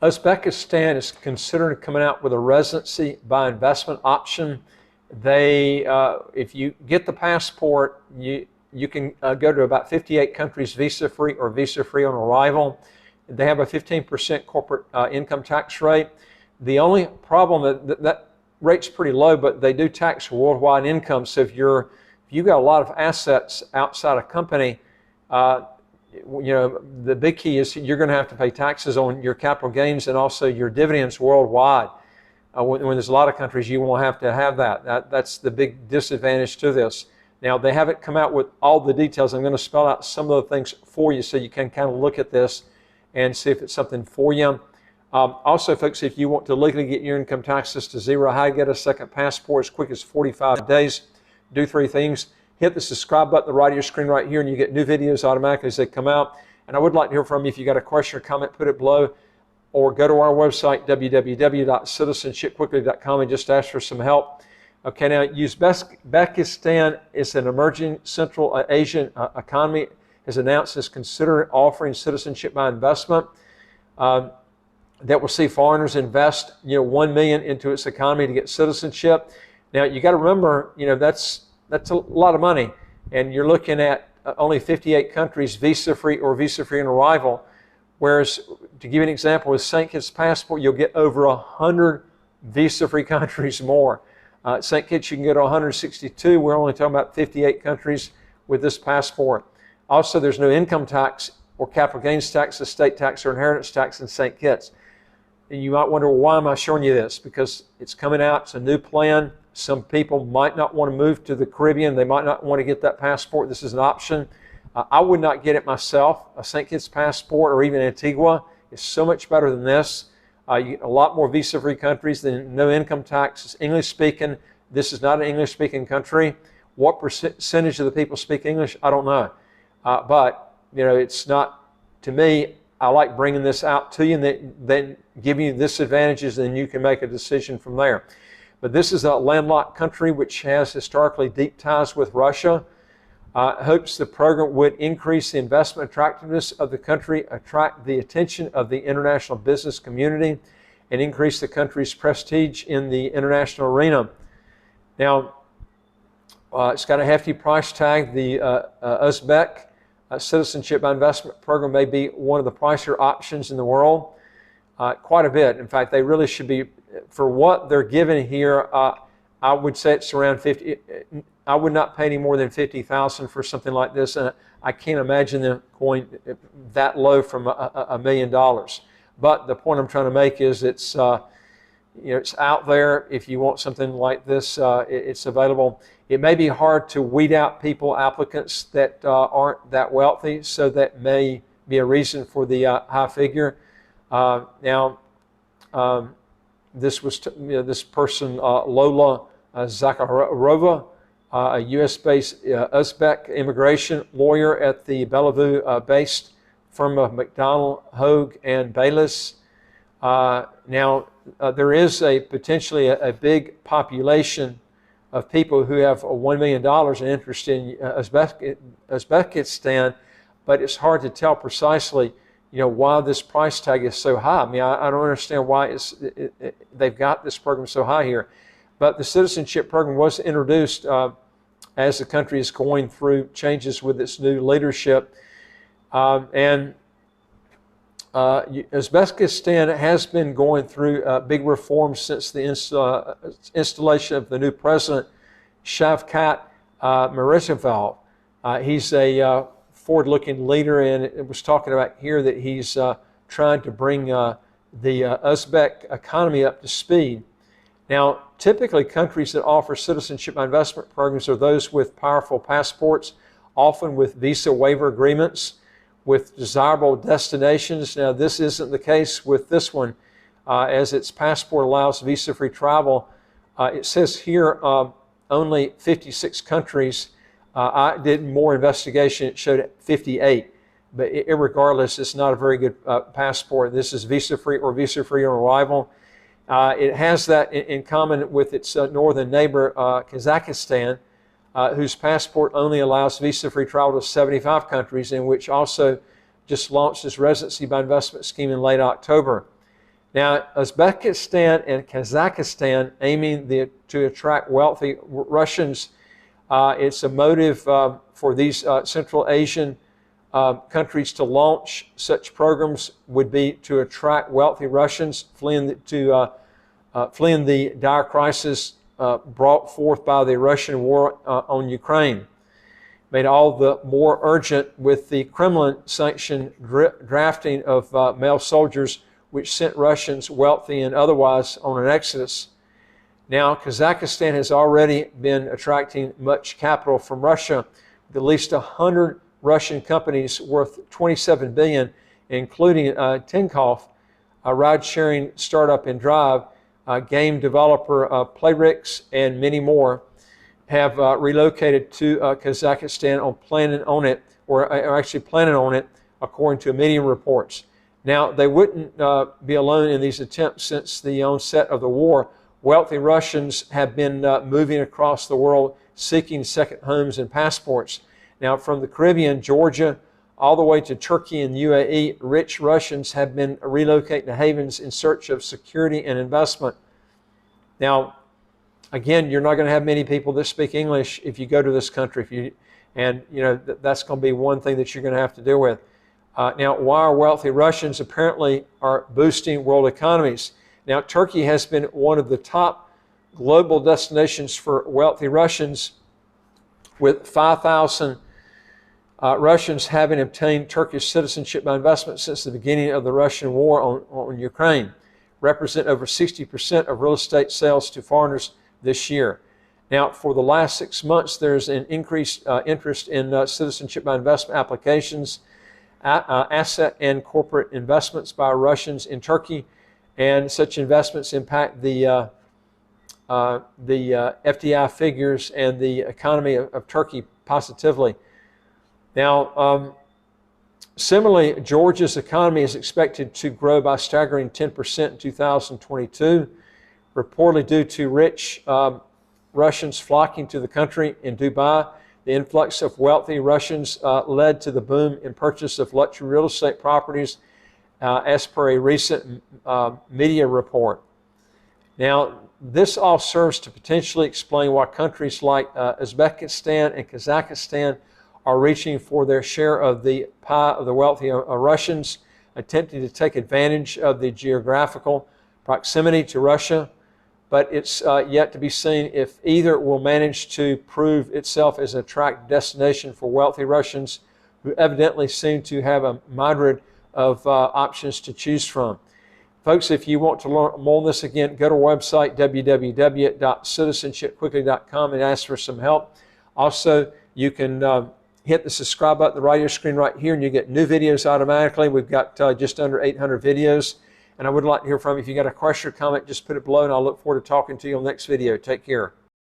Uzbekistan is considering coming out with a residency by investment option. They, if you get the passport, you can go to about 58 countries visa-free or visa-free on arrival. They have a 15% corporate income tax rate. The only problem that rate's pretty low, but they do tax worldwide income. So if you've got a lot of assets outside a company, the big key is you're going to have to pay taxes on your capital gains and also your dividends worldwide. When there's a lot of countries, you won't have to have that. That's the big disadvantage to this. Now, they haven't come out with all the details. I'm going to spell out some of the things for you so you can kind of look at this and see if it's something for you. Also, folks, if you want to legally get your income taxes to zero, how to get a second passport as quick as 45 days, do three things. Hit the subscribe button at the right of your screen right here, and you get new videos automatically as they come out. And I would like to hear from you. If you got a question or comment, put it below, or go to our website, www.citizenshipquickly.com, and just ask for some help. Okay, now Uzbekistan is an emerging Central Asian economy, has announced it's considering offering citizenship by investment that will see foreigners invest $1 million into its economy to get citizenship. Now, you got to remember, that's a lot of money, and you're looking at only 58 countries visa-free or visa-free on arrival, whereas, to give you an example, with St. Kitts passport, you'll get over 100 visa-free countries more. St. Kitts, you can go to 162. We're only talking about 58 countries with this passport. Also, there's no income tax or capital gains tax, estate tax, or inheritance tax in St. Kitts. And you might wonder, well, why am I showing you this? Because it's coming out, it's a new plan. Some people might not want to move to the Caribbean. They might not want to get that passport. This is an option. I would not get it myself. A St. Kitts passport or even Antigua is so much better than this. You get a lot more visa-free countries, than no income tax. It's English-speaking. This is not an English-speaking country. What percentage of the people speak English? I don't know. But, it's not, to me, I like bringing this out to you and then giving you disadvantages, and then you can make a decision from there. But this is a landlocked country which has historically deep ties with Russia. Hopes the program would increase the investment attractiveness of the country, attract the attention of the international business community, and increase the country's prestige in the international arena. Now, it's got a hefty price tag. The Uzbek Citizenship by Investment program may be one of the pricier options in the world, quite a bit. In fact, they really should be, for what they're giving here, I would say it's around 50. I would not pay any more than $50,000 for something like this, and I can't imagine them going that low from $1 million. But the point I'm trying to make is it's out there. If you want something like this, it's available. It may be hard to weed out applicants that aren't that wealthy, so that may be a reason for the high figure. This was this person, Lola Zakharova, a U.S.-based Uzbek immigration lawyer at the Bellevue-based firm of McDonald, Hogue, and Bayliss. There is potentially a big population of people who have $1 million in interest in Uzbekistan, but it's hard to tell precisely, why this price tag is so high. I mean, I don't understand why they've got this program so high here. But the citizenship program was introduced as the country is going through changes with its new leadership. Uzbekistan has been going through big reforms since the installation of the new president, Shavkat Mirziyoyev. He's a forward-looking leader, and it was talking about here that he's trying to bring the Uzbek economy up to speed. Now, typically countries that offer citizenship by investment programs are those with powerful passports, often with visa waiver agreements, with desirable destinations. Now, this isn't the case with this one, as its passport allows visa-free travel. It says here only 56 countries. I did more investigation. It showed 58. But irregardless, it's not a very good passport. This is visa-free or visa-free on arrival. It has that in common with its northern neighbor, Kazakhstan, whose passport only allows visa-free travel to 75 countries, and which also just launched its residency by investment scheme in late October. Now, Uzbekistan and Kazakhstan aiming to attract wealthy Russians. It's a motive for these Central Asian countries to launch such programs would be to attract wealthy Russians fleeing the dire crisis brought forth by the Russian war on Ukraine. Made all the more urgent with the Kremlin-sanctioned drafting of male soldiers, which sent Russians, wealthy and otherwise, on an exodus. Now, Kazakhstan has already been attracting much capital from Russia, with at least 100 Russian companies worth $27 billion, including Tinkoff, a ride-sharing startup in Drive, game developer Playrix, and many more, have relocated to Kazakhstan or actually planning on it, according to media reports. Now, they wouldn't be alone in these attempts. Since the onset of the war, wealthy Russians have been moving across the world seeking second homes and passports. Now, from the Caribbean, Georgia, all the way to Turkey and UAE, rich Russians have been relocating to havens in search of security and investment. Now, again, you're not going to have many people that speak English if you go to this country. That's going to be one thing that you're going to have to deal with. Now, why are wealthy Russians apparently are boosting world economies? Now, Turkey has been one of the top global destinations for wealthy Russians, with 5,000 Russians having obtained Turkish citizenship by investment since the beginning of the Russian war on Ukraine, represent over 60% of real estate sales to foreigners this year. Now, for the last 6 months, there's an increased interest in citizenship by investment applications, asset and corporate investments by Russians in Turkey, and such investments impact the FDI figures and the economy of Turkey positively. Now, similarly, Georgia's economy is expected to grow by a staggering 10% in 2022, reportedly due to rich Russians flocking to the country. In Dubai, the influx of wealthy Russians led to the boom in purchase of luxury real estate properties, as per a recent media report. Now, this all serves to potentially explain why countries like Uzbekistan and Kazakhstan are reaching for their share of the pie of the wealthy Russians, attempting to take advantage of the geographical proximity to Russia. But it's yet to be seen if either will manage to prove itself as an attractive destination for wealthy Russians, who evidently seem to have a myriad of options to choose from. Folks, if you want to learn more on this, again, go to our website, www.citizenshipquickly.com, and ask for some help. Also, you can hit the subscribe button on the right of your screen right here, and you get new videos automatically. We've got just under 800 videos. And I would like to hear from you. If you got a question or comment, just put it below, and I'll look forward to talking to you on the next video. Take care.